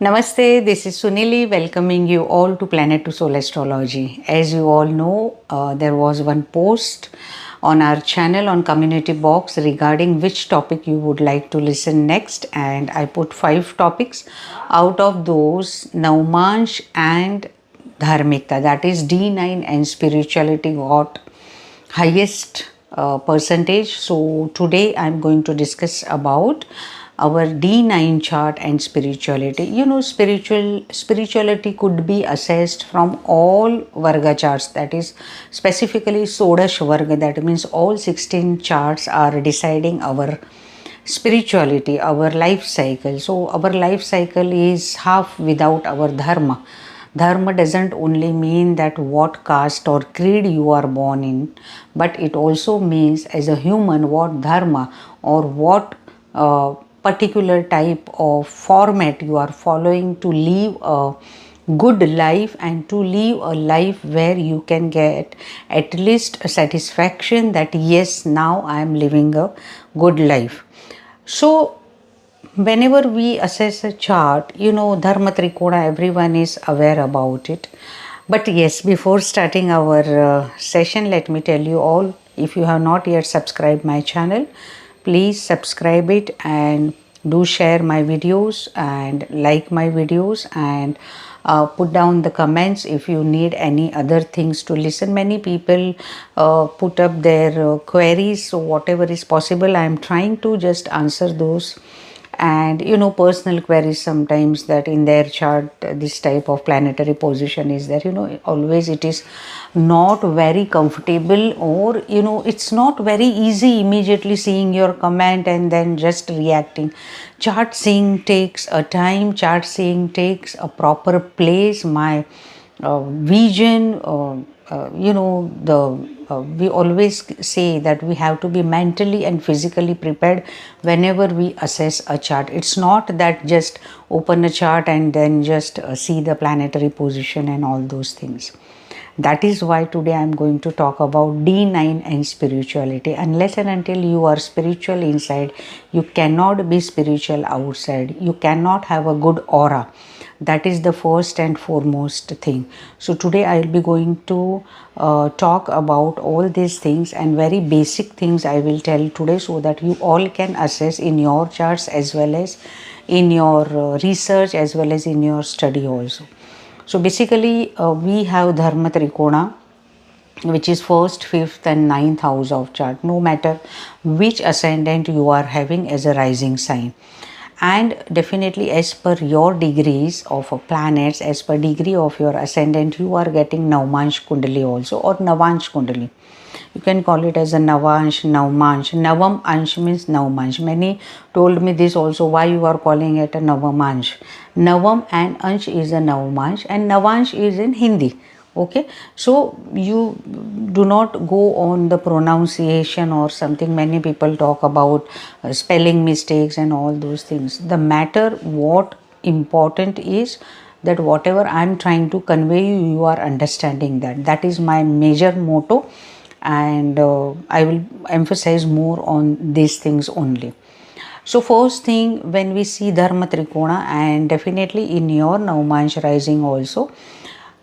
Namaste, this is Sunilee welcoming you all to Planet to Soul Astrology. As you all know, there was one post on our channel on community box regarding which topic you would like to listen next, and I put 5 topics. Out of those, Navansh and Dharmikta, that is D9 and spirituality, got highest percentage. So today I'm going to discuss about our D9 chart and spirituality. You know, spirituality could be assessed from all Varga charts, that is specifically Sodash Varga, that means all 16 charts are deciding our spirituality, our life cycle. So our life cycle is half without our dharma. Dharma doesn't only mean that what caste or creed you are born in, but it also means as a human what dharma or what particular type of format you are following to live a good life and to live a life where you can get at least a satisfaction that yes, now I am living a good life. So whenever we assess a chart, you know, Dharma Trikona, everyone is aware about it. But yes, before starting our session, let me tell you all, if you have not yet subscribed my channel, please subscribe it and do share my videos and like my videos and put down the comments if you need any other things to listen. Many people put up their queries, so whatever is possible, I am trying to just answer those. And you know, personal queries sometimes that in their chart this type of planetary position is there, you know, always it is not very comfortable, or you know, it's not very easy immediately seeing your comment and then just reacting. Chart seeing takes a time, chart seeing takes a proper place, my vision, you know, we always say that we have to be mentally and physically prepared whenever we assess a chart. It's not that just open a chart and then just see the planetary position and all those things. That is why today I am going to talk about D9 and spirituality. Unless and until you are spiritual inside, you cannot be spiritual outside. You cannot have a good aura. That is the first and foremost thing. So today I will be going to talk about all these things, and very basic things I will tell today, so that you all can assess in your charts as well as in your research as well as in your study also. So basically we have Dharma Trikona, which is first, fifth and ninth house of chart, no matter which ascendant you are having as a rising sign. And definitely as per your degrees of planets, as per degree of your ascendant, you are getting Navansh Kundali also, or Navansh Kundali. You can call it as a Navansh, Navmansh. Navam Ansh means Navmansh. Many told me this also, why you are calling it a Navamansh. Navam and Ansh is a Navmansh, and Navansh is in Hindi. Okay, so you do not go on the pronunciation or something. Many people talk about spelling mistakes and all those things. The matter what important is that whatever I am trying to convey you, you are understanding that. That is my major motto, and I will emphasize more on these things only. So first thing, when we see Dharma Trikona, and definitely in your Navmansh rising also,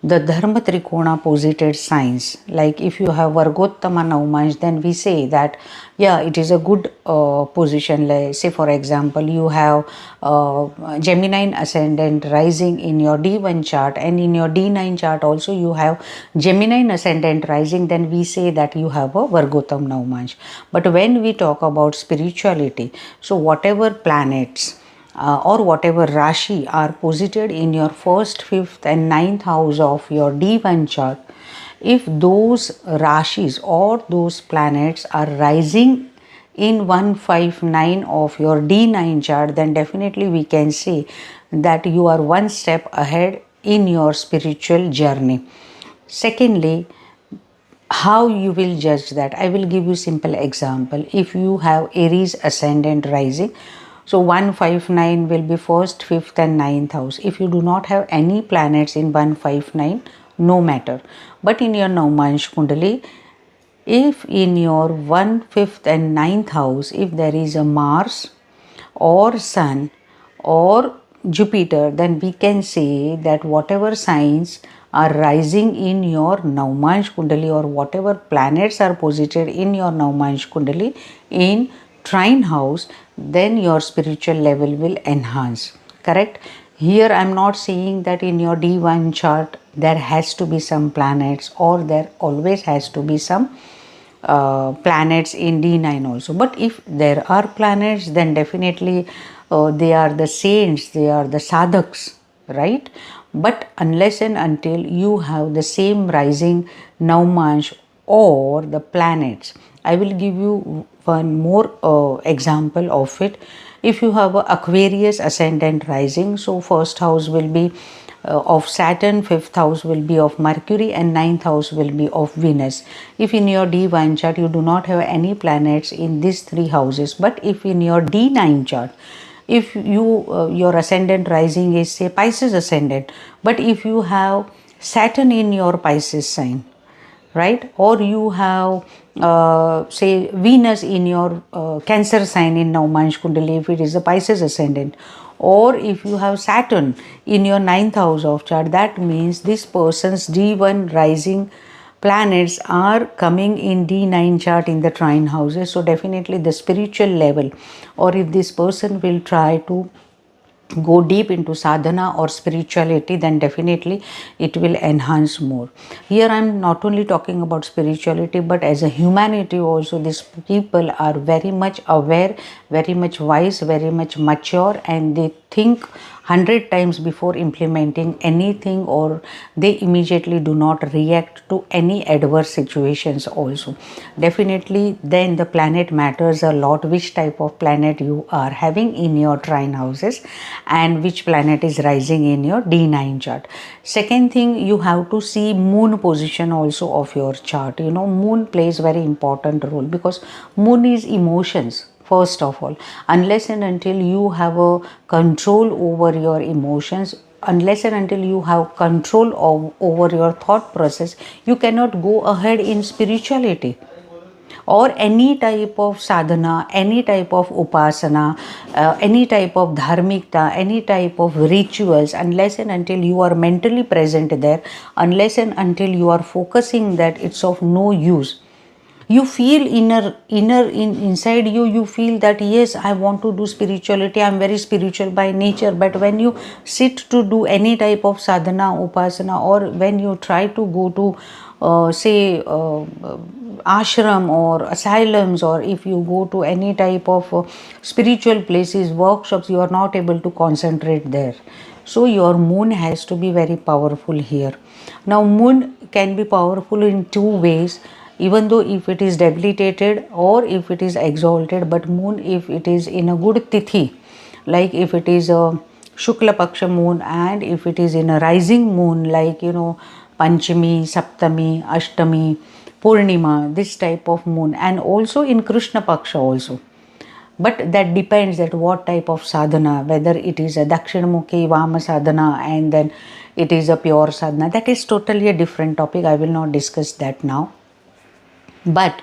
the Dharma Trikona posited signs, like if you have Vargottama Navmansh, then we say that yeah, it is a good position. Like say for example, you have Gemini ascendant rising in your D1 chart, and in your D9 chart also you have Gemini ascendant rising, then we say that you have a Vargottam Navmansh. But when we talk about spirituality, so whatever planets or whatever Rashi are posited in your first, fifth and ninth house of your D1 chart, if those Rashis or those planets are rising in 159 of your D9 chart, then definitely we can say that you are one step ahead in your spiritual journey. Secondly, how you will judge that? I will give you simple example. If you have Aries ascendant rising, so 159 will be first, fifth and ninth house. If you do not have any planets in 159, no matter. But in your Navmansh Kundali, if in your 1, 5th and ninth house, if there is a Mars or Sun or Jupiter, then we can say that whatever signs are rising in your Navansh Kundali, or whatever planets are posited in your Navansh Kundali in trine house, then your spiritual level will enhance. Correct? Here I am not saying that in your D1 chart there has to be some planets, or there always has to be some planets in D9 also. But if there are planets, then definitely they are the saints, they are the sadhaks, right? But unless and until you have the same rising Navmansh or the planets, I will give you one more example of it. If you have a Aquarius ascendant rising, so first house will be of Saturn, fifth house will be of Mercury, and ninth house will be of Venus. If in your D1 chart you do not have any planets in these three houses, but if in your D9 chart, if you your ascendant rising is say Pisces ascendant, but if you have Saturn in your Pisces sign, right, or you have say Venus in your Cancer sign in Navmansh Kundali if it is a Pisces ascendant, or if you have Saturn in your ninth house of chart, that means this person's D1 rising planets are coming in D9 chart in the trine houses. So definitely the spiritual level, or if this person will try to go deep into sadhana or spirituality, then definitely it will enhance more. Here I am not only talking about spirituality, but as a humanity also, these people are very much aware, very much wise, very much mature, and they think 100 times before implementing anything, or they immediately do not react to any adverse situations also. Definitely then the planet matters a lot, which type of planet you are having in your trine houses and which planet is rising in your D9 chart. Second thing, you have to see moon position also of your chart. You know, moon plays very important role, because moon is emotions. First of all, unless and until you have a control over your emotions, unless and until you have control over your thought process, you cannot go ahead in spirituality or any type of sadhana, any type of upasana, any type of dharmikta, any type of rituals. Unless and until you are mentally present there, unless and until you are focusing that, it's of no use. You feel inside you feel that yes, I want to do spirituality, I am very spiritual by nature, but when you sit to do any type of sadhana, upasana, or when you try to go to say ashram or asylums, or if you go to any type of spiritual places, workshops, you are not able to concentrate there. So your moon has to be very powerful here. Now moon can be powerful in two ways, even though if it is debilitated or if it is exalted. But moon, if it is in a good tithi, like if it is a Shukla Paksha moon, and if it is in a rising moon, like you know Panchami, Saptami, Ashtami, Purnima, this type of moon, and also in Krishna Paksha also. But that depends that what type of sadhana, whether it is a Dakshinamukhi Vama sadhana and then it is a pure sadhana. That is totally a different topic. I will not discuss that now. But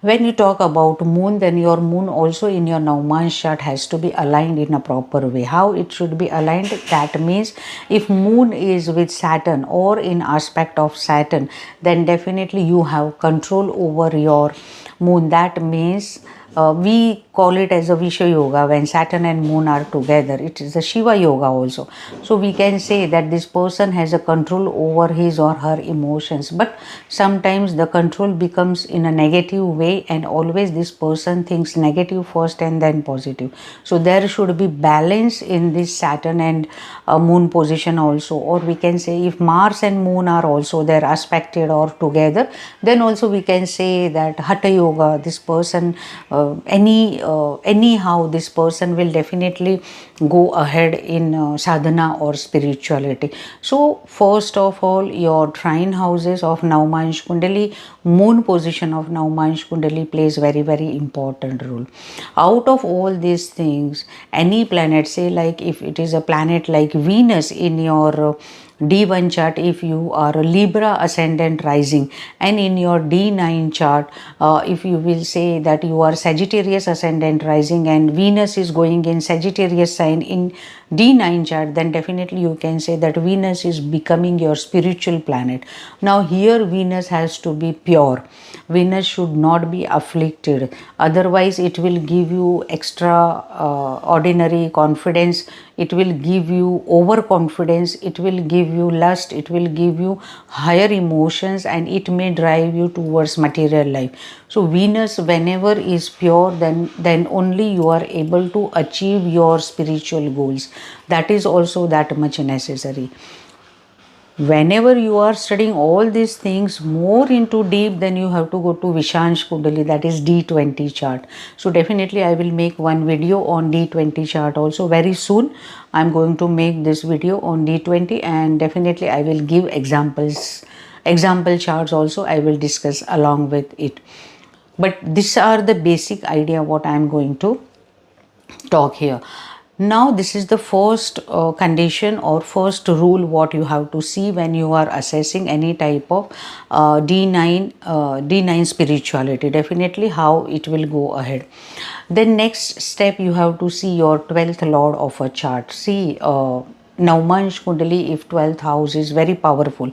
when you talk about moon, then your moon also in your Navmansh chart has to be aligned in a proper way. How it should be aligned? That means if moon is with Saturn or in aspect of Saturn, then definitely you have control over your moon. That means we call it as a Visha Yoga when Saturn and Moon are together. It is a Shiva Yoga also. So we can say that this person has a control over his or her emotions. But sometimes the control becomes in a negative way, and always this person thinks negative first and then positive. So there should be balance in this Saturn and Moon position also. Or we can say if Mars and Moon are also there aspected or together, then also we can say that Hatha Yoga, this person anyhow this person will definitely go ahead in sadhana or spirituality. So first of all, your trine houses of Navmansh Kundali, moon position of Navmansh Kundali plays very very important role. Out of all these things, any planet, say like if it is a planet like Venus in your D1 chart, if you are a Libra ascendant rising, and in your D9 chart, if you will say that you are Sagittarius ascendant rising and Venus is going in Sagittarius sign in D9 chart, then definitely you can say that Venus is becoming your spiritual planet. Now here Venus has to be pure. Venus should not be afflicted, otherwise it will give you extraordinary confidence, it will give you overconfidence, it will give you lust, it will give you higher emotions, and it may drive you towards material life. So Venus whenever is pure, then only you are able to achieve your spiritual goals. That is also that much necessary. Whenever you are studying all these things more into deep, then you have to go to Vishansh Kundali, that is D20 chart. So definitely I will make one video on D20 chart also very soon. I am going to make this video on D20, and definitely I will give example charts also I will discuss along with it. But these are the basic idea what I am going to talk here. Now this is the first condition or first rule what you have to see when you are assessing any type of D9 spirituality, definitely how it will go ahead. Then next step, you have to see your 12th lord of a chart. See Navansh Kundali, if 12th house is very powerful,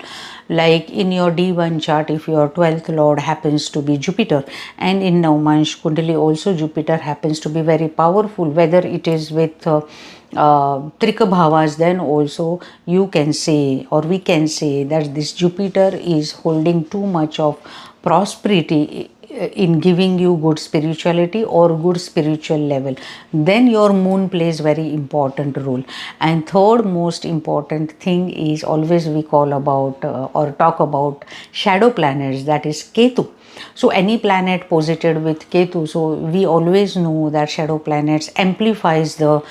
like in your D1 chart, if your 12th lord happens to be Jupiter, and in Navansh Kundali also Jupiter happens to be very powerful, whether it is with Trika Bhavas, then also you can say, or we can say, that this Jupiter is holding too much of prosperity in giving you good spirituality or good spiritual level. Then your moon plays very important role. And third most important thing is always we call about or talk about shadow planets, that is Ketu. So any planet posited with Ketu, so we always know that shadow planets amplifies the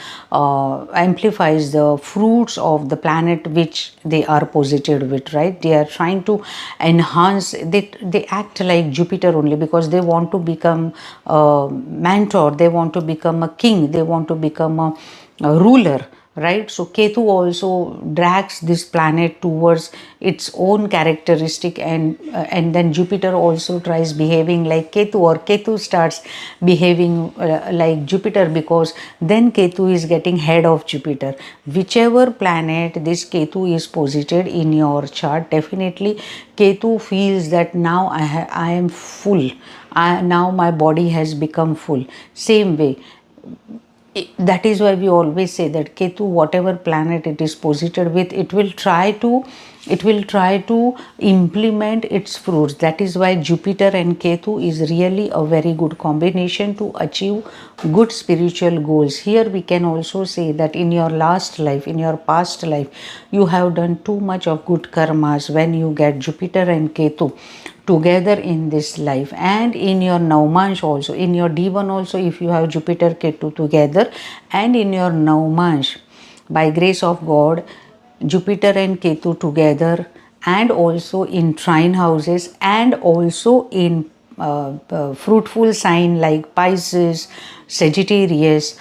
fruits of the planet which they are posited with, right? They are trying to enhance, they act like Jupiter only, because they want to become a mentor, they want to become a king, they want to become a ruler, right? So Ketu also drags this planet towards its own characteristic, and then Jupiter also tries behaving like Ketu, or Ketu starts behaving like Jupiter, because then Ketu is getting head of Jupiter. Whichever planet this Ketu is posited in your chart, definitely Ketu feels that now I am full, now my body has become full. Same way, that is why we always say that Ketu, whatever planet it is posited with, it will try to implement its fruits. That is why Jupiter and Ketu is really a very good combination to achieve good spiritual goals. Here we can also say that in your last life, in your past life, you have done too much of good karmas when you get Jupiter and Ketu together in this life. And in your Navansh also, in your D1 also, if you have Jupiter Ketu together, and in your Navansh, by grace of God, Jupiter and Ketu together, and also in trine houses, and also in fruitful sign like Pisces, Sagittarius,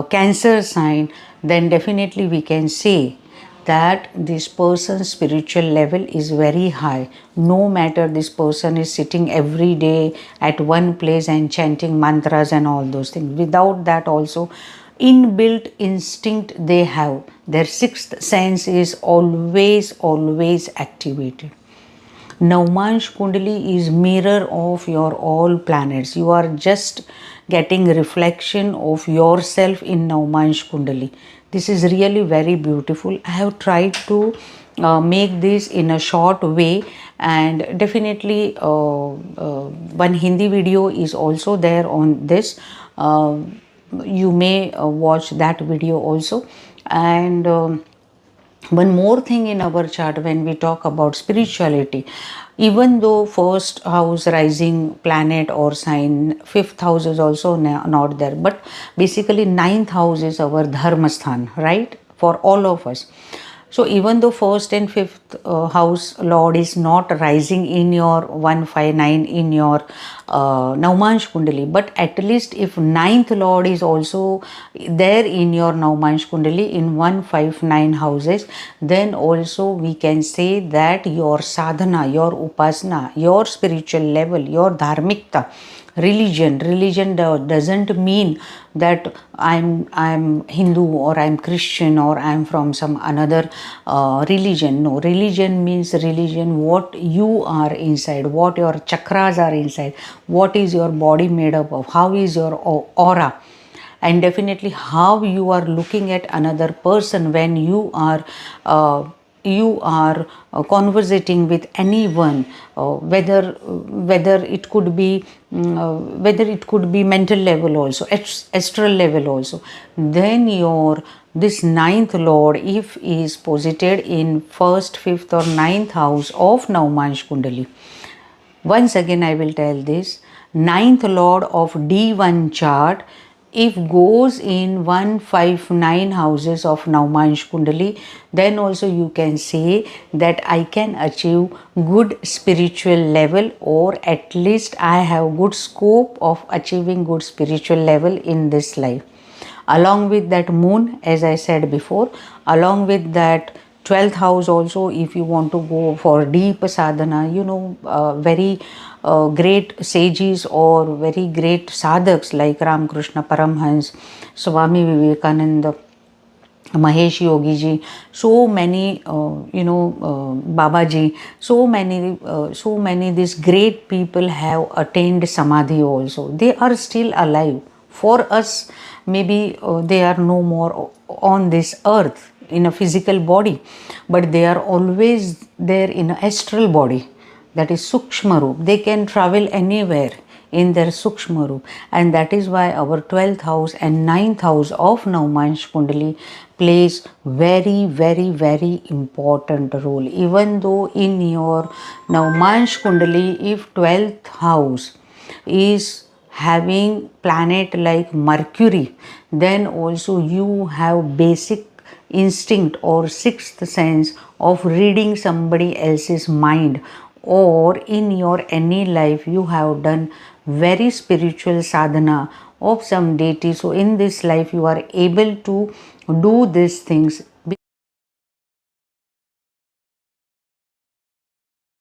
Cancer sign, then definitely we can say that this person's spiritual level is very high. No matter this person is sitting every day at one place and chanting mantras and all those things. Without that also, inbuilt instinct they have. Their sixth sense is always activated. Navansh Kundali is mirror of your all planets. You are just getting reflection of yourself in Navansh Kundali. This is really very beautiful. I have tried to make this in a short way, and definitely one Hindi video is also there on this. You may watch that video also. And one more thing in our chart, when we talk about spirituality, even though first house rising planet or sign, fifth house is also not there, but basically ninth house is our dharma sthan, right, for all of us. So even though first and fifth house lord is not rising in your 159 in your Navansh Kundali, but at least if ninth lord is also there in your Navansh Kundali in 159 houses, then also we can say that your sadhana, your upasana, your spiritual level, your dharmikta, religion doesn't mean that I'm Hindu or I'm Christian or I'm from some another religion. No, religion means religion what you are inside, what your chakras are inside, what is your body made up of, how is your aura, and definitely how you are looking at another person when you are conversating with anyone, whether it could be whether it could be mental level also, astral level also, then your this ninth lord if is posited in first, fifth or ninth house of Navmansh Kundali. Once again I will tell this, ninth lord of D1 chart if goes in 159 houses of Navmansh Kundali, then also you can say that I can achieve good spiritual level, or at least I have good scope of achieving good spiritual level in this life. Along with that moon, as I said before, along with that 12th house also, if you want to go for deep sadhana, very great sages or very great sadhaks like Ramakrishna Paramhans, Swami Vivekananda, Mahesh Yogi ji, so many, Baba ji, so many these great people have attained samadhi also. They are still alive. For us, maybe they are no more on this earth in a physical body, but they are always there in an astral body, that is Sukshma Roop. They can travel anywhere in their Sukshma Roop, and that is why our 12th house and 9th house of Navmansh Kundali plays very, very, very important role. Even though in your Navmansh Kundali, if 12th house is having planet like Mercury, then also you have basic instinct or sixth sense of reading somebody else's mind, or in your any life you have done very spiritual sadhana of some deity. So in this life you are able to do these things